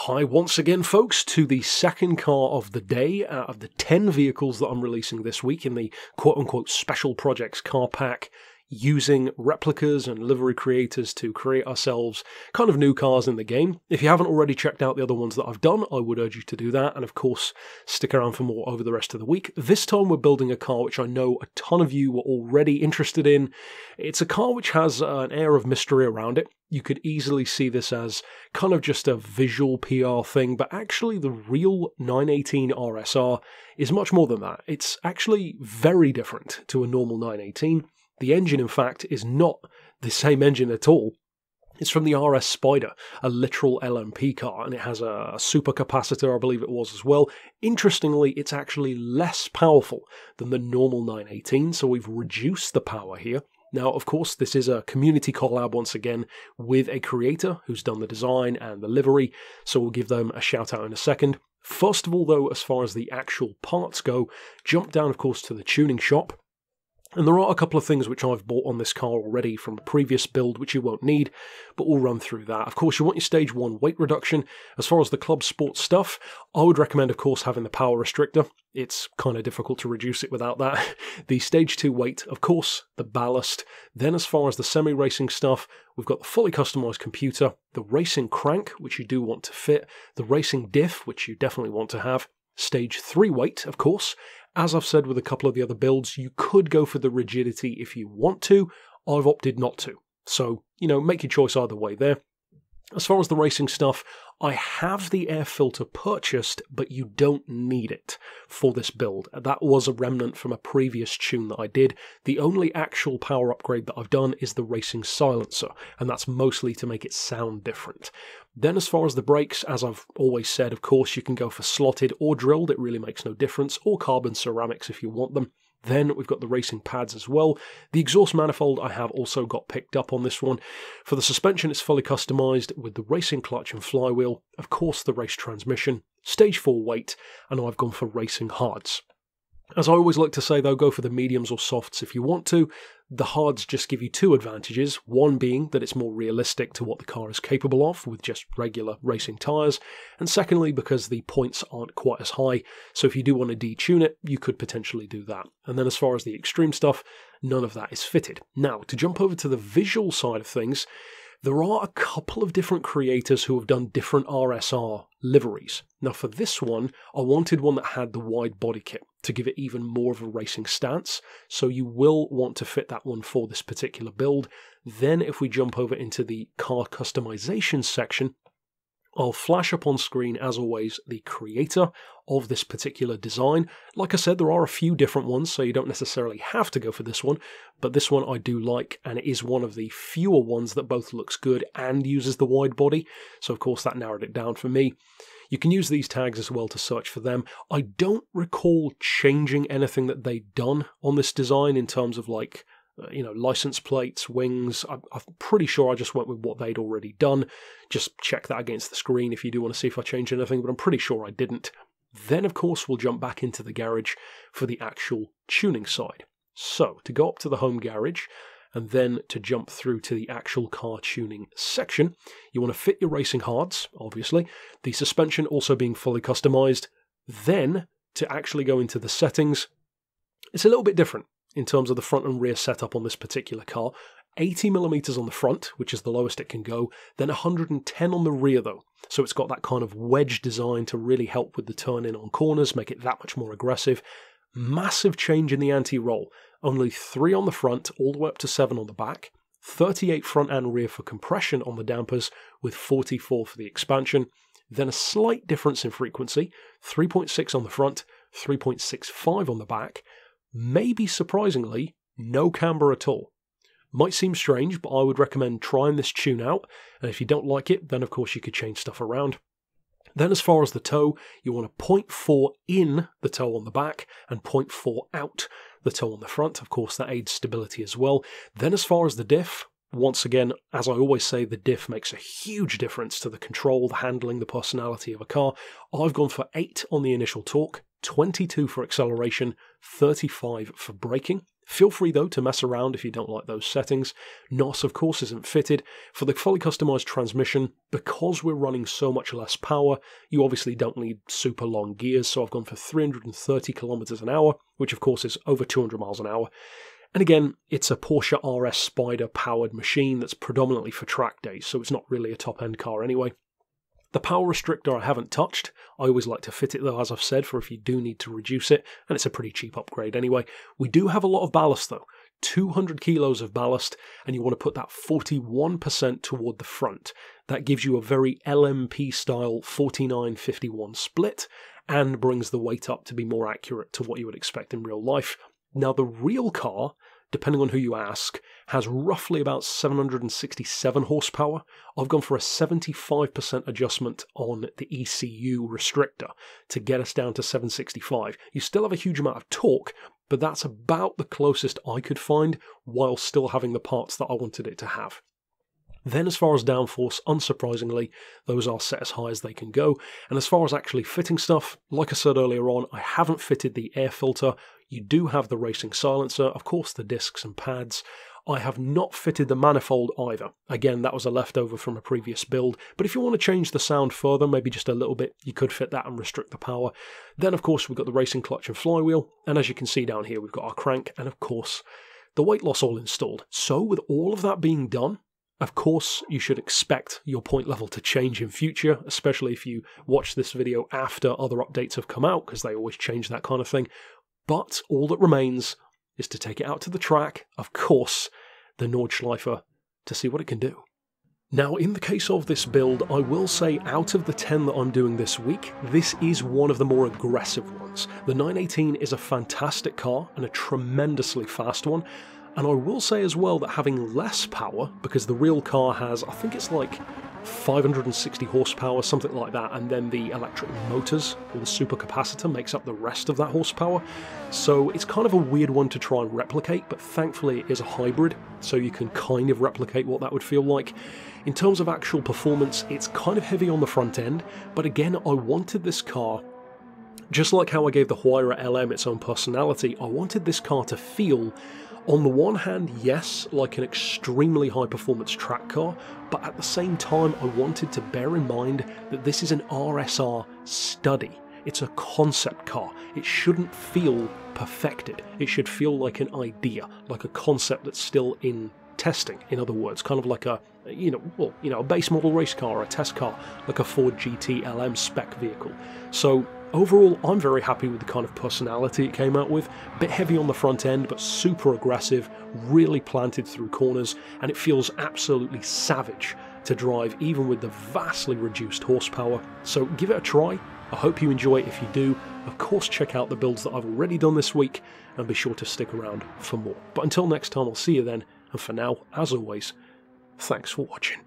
Hi once again, folks, to the second car of the day out of the 10 vehicles that I'm releasing this week in the quote-unquote special projects car pack, using replicas and livery creators to create ourselves kind of new cars in the game. If you haven't already checked out the other ones that I've done, I would urge you to do that, and of course stick around for more over the rest of the week. This time we're building a car which I know a ton of you were already interested in. It's a car which has an air of mystery around it. You could easily see this as kind of just a visual PR thing, but actually the real 918 RSR is much more than that. It's actually very different to a normal 918. The engine, in fact, is not the same engine at all. It's from the RS Spyder, a literal LMP car, and it has a supercapacitor, I believe it was as well. Interestingly, it's actually less powerful than the normal 918, so we've reduced the power here. Now, of course, this is a community collab once again with a creator who's done the design and the livery, so we'll give them a shout out in a second. First of all, though, as far as the actual parts go, jump down, of course, to the tuning shop. And there are a couple of things which I've bought on this car already from a previous build which you won't need, but we'll run through that. Of course, you want your stage 1 weight reduction. As far as the club sports stuff, I would recommend, of course, having the power restrictor. It's kind of difficult to reduce it without that. The stage 2 weight, of course, the ballast. Then as far as the semi-racing stuff, we've got the fully customized computer, the racing crank, which you do want to fit, the racing diff, which you definitely want to have, stage 3 weight, of course. As I've said with a couple of the other builds, you could go for the rigidity if you want to. I've opted not to. So, make your choice either way there. As far as the racing stuff, I have the air filter purchased, but you don't need it for this build. That was a remnant from a previous tune that I did. The only actual power upgrade that I've done is the racing silencer, and that's mostly to make it sound different. Then as far as the brakes, as I've always said, of course, you can go for slotted or drilled, it really makes no difference, or carbon ceramics if you want them. Then we've got the racing pads as well. The exhaust manifold I have also got picked up on this one. For the suspension, it's fully customised with the racing clutch and flywheel, of course the race transmission, stage 4 weight, and I've gone for racing hards. As I always like to say though, go for the mediums or softs if you want to. The hards just give you two advantages, one being that it's more realistic to what the car is capable of with just regular racing tyres, and secondly because the points aren't quite as high, so if you do want to detune it, you could potentially do that. And then as far as the extreme stuff, none of that is fitted. Now, to jump over to the visual side of things, there are a couple of different creators who have done different RSR liveries. Now for this one, I wanted one that had the wide body kit to give it even more of a racing stance, so you will want to fit that one for this particular build. Then if we jump over into the car customization section, I'll flash up on screen, as always, the creator of this particular design. Like I said, there are a few different ones, so you don't necessarily have to go for this one, but this one I do like, and it is one of the fewer ones that both looks good and uses the wide body, so of course that narrowed it down for me. You can use these tags as well to search for them. I don't recall changing anything that they'd done on this design in terms of license plates, wings. I'm pretty sure I just went with what they'd already done. Just check that against the screen if you do want to see if I changed anything, but I'm pretty sure I didn't. Then, of course, we'll jump back into the garage for the actual tuning side. So, to go up to the home garage, and then to jump through to the actual car tuning section, you want to fit your racing hards, obviously, the suspension also being fully customised. Then, to actually go into the settings, it's a little bit different in terms of the front and rear setup on this particular car. 80mm on the front, which is the lowest it can go, then 110 on the rear though. So it's got that kind of wedge design to really help with the turn-in on corners, make it that much more aggressive. Massive change in the anti-roll. Only 3 on the front, all the way up to 7 on the back. 38 front and rear for compression on the dampers, with 44 for the expansion. Then a slight difference in frequency, 3.6 on the front, 3.65 on the back. Maybe surprisingly, no camber at all. Might seem strange, but I would recommend trying this tune out, and if you don't like it, then of course you could change stuff around. Then as far as the toe, you want a 0.4 in the toe on the back, and 0.4 out the toe on the front. Of course, that aids stability as well. Then as far as the diff, once again, as I always say, the diff makes a huge difference to the control, the handling, the personality of a car. I've gone for 8 on the initial torque, 22 for acceleration, 35 for braking, Feel free though to mess around if you don't like those settings. NOS of course isn't fitted. For the fully customised transmission, because we're running so much less power, you obviously don't need super long gears, so I've gone for 330 kilometers an hour, which of course is over 200 miles an hour. And again, it's a Porsche RS Spyder powered machine that's predominantly for track days, so it's not really a top-end car anyway. The power restrictor I haven't touched. I always like to fit it though, as I've said, for if you do need to reduce it, and it's a pretty cheap upgrade anyway. We do have a lot of ballast though, 200 kilos of ballast, and you want to put that 41% toward the front. That gives you a very LMP style 49-51 split, and brings the weight up to be more accurate to what you would expect in real life. Now the real car, depending on who you ask, has roughly about 767 horsepower. I've gone for a 75% adjustment on the ECU restrictor to get us down to 765. You still have a huge amount of torque, but that's about the closest I could find while still having the parts that I wanted it to have. Then as far as downforce, unsurprisingly, those are set as high as they can go. And as far as actually fitting stuff, like I said earlier on, I haven't fitted the air filter. You do have the racing silencer, of course the discs and pads. I have not fitted the manifold either. Again, that was a leftover from a previous build, but if you want to change the sound further, maybe just a little bit, you could fit that and restrict the power. Then of course we've got the racing clutch and flywheel, and as you can see down here we've got our crank, and of course the weight loss all installed. So with all of that being done, of course, you should expect your point level to change in future, especially if you watch this video after other updates have come out, because they always change that kind of thing. But all that remains is to take it out to the track, of course, the Nordschleifer, to see what it can do. Now, in the case of this build, I will say out of the 10 that I'm doing this week, this is one of the more aggressive ones. The 918 is a fantastic car and a tremendously fast one. And I will say as well that having less power, because the real car has, I think it's like 560 horsepower, something like that, and then the electric motors, or the supercapacitor, makes up the rest of that horsepower. So it's kind of a weird one to try and replicate, but thankfully it is a hybrid, so you can kind of replicate what that would feel like. In terms of actual performance, it's kind of heavy on the front end, but again, I wanted this car, just like how I gave the Huayra LM its own personality, I wanted this car to feel, on the one hand, yes, like an extremely high-performance track car, but at the same time I wanted to bear in mind that this is an RSR study. It's a concept car. It shouldn't feel perfected. It should feel like an idea, like a concept that's still in testing, in other words, kind of like a, a base model race car or a test car, like a Ford GT LM spec vehicle. So overall, I'm very happy with the kind of personality it came out with. A bit heavy on the front end, but super aggressive, really planted through corners, and it feels absolutely savage to drive, even with the vastly reduced horsepower. So give it a try. I hope you enjoy it if you do. Of course, check out the builds that I've already done this week, and be sure to stick around for more. But until next time, I'll see you then, and for now, as always, thanks for watching.